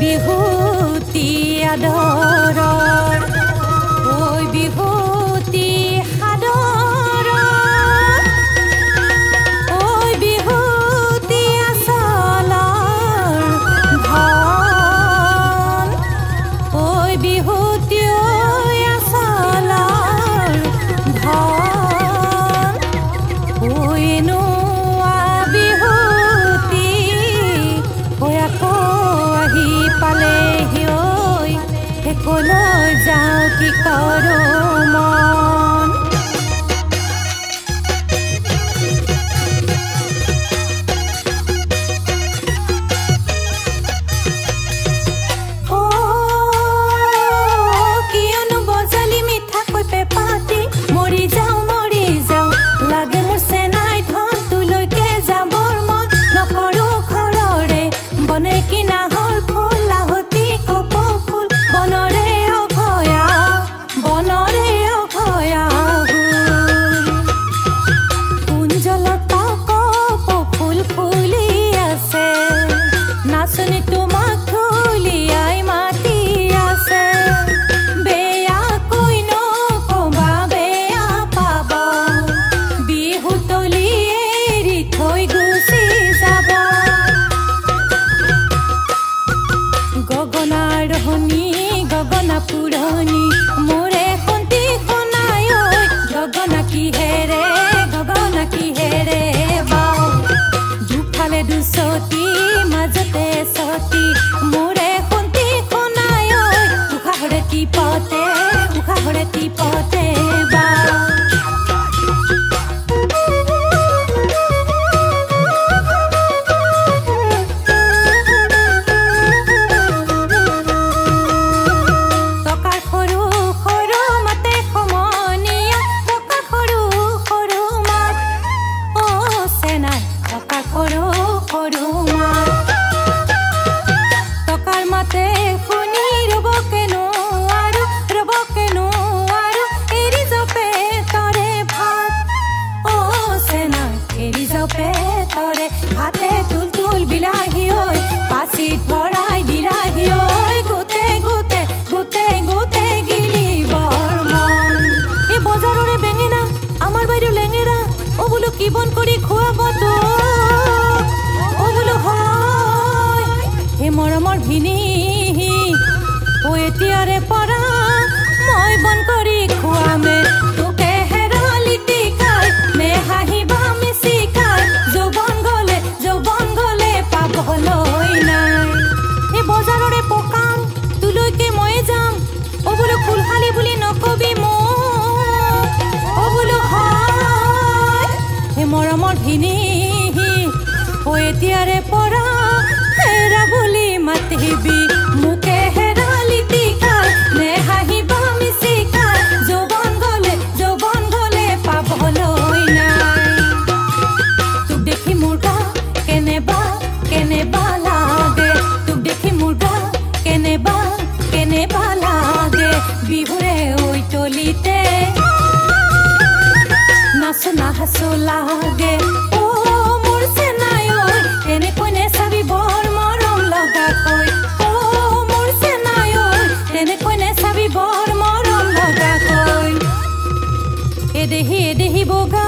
বিহুতি আদৰৰ ঐ বিহুতি সাদৰৰ ঐ বিহুতি আচলৰ ধন ঐ বিহুতি আচলৰ ধন ঐ নোৱা বিহুতি ঐ আকৌ আহি পালেহি ঐ কলৈ যাওঁ কি কৰোঁ মন কিয়নো বজালি মিঠাকৈ পেপাতি মৰি যাওঁ লাগে মোৰ চেনাই ধন তোলৈকে যাবৰ মন নকৰোঁ ঘৰৰে বনে কিনা হ'ল ফুল আহতি কপৌ ফুল বনৰে অভয়া কুঞ্জলতা কপৌ ফুল ফুলি আছে নাচনি তোমাক ঢুলিয়াই মাতি আছে বেয়াকৈ নকবা বেয়া পাব বিহুতলি এৰি থৈ গুচি যাব গগনাৰ শুনি গগনা পুৰণি মোৰে শুন্তি শুনাই ঐ গগনা কিহেৰে বাও দুফালে দুচতি মাজতে চতি মোৰে শুন্তি শুনাই ঐ উশাহৰে টিপতে বাও টকাৰ মাতে শুনি ৰব কেনো আৰু এৰি যাওঁ পেটৰে ভাত চেনা এৰি যাওঁ পেটৰে ভাতে তুল বিলাহী ঐ পাচিত ভৰাই বিলাহী ঐ গোটে গিলিবৰ মন এই বজাৰৰে বেঙেনা আমাৰ বাইদেউ লেঙেৰা বোলো কি বন কৰি খুৱাব তো বোলো হয় হে মৰমৰ ভিনী এতিয়াৰে পৰা মই বন কৰি খুৱামে তোকে হেৰালি টিকাই নে হাঁহিবা মিচিকাই যৌৱন গলে পাবলৈ নাই এই বজাৰৰে পকাম তোলৈকে মই যাম বোলো ফুলশালী বুলি নকবি মোক বোলো হয় হে মৰমৰ ভিনী এতিয়াৰে পৰা হেৰা বুলি মাতিবি মোকে হেৰালি টিকাই নে হাঁহিবা মিচিকাই যৌৱন গলে পাবলৈ নাই তোক দেখি মোৰ গা কেনেবা লাগে তোক দেখি মোৰ গা কেনেবা লাগে বিহুৰে ঐ তলিতে নাচো নাহাচো লাগে মোৰ চেনাই ঐ তেনেকৈ নেচাবি বৰ মৰম লগাকৈ মোৰ চেনাই ঐ তেনেকৈ নেচাবি বৰ মৰম লগাকৈ এদেহি বগা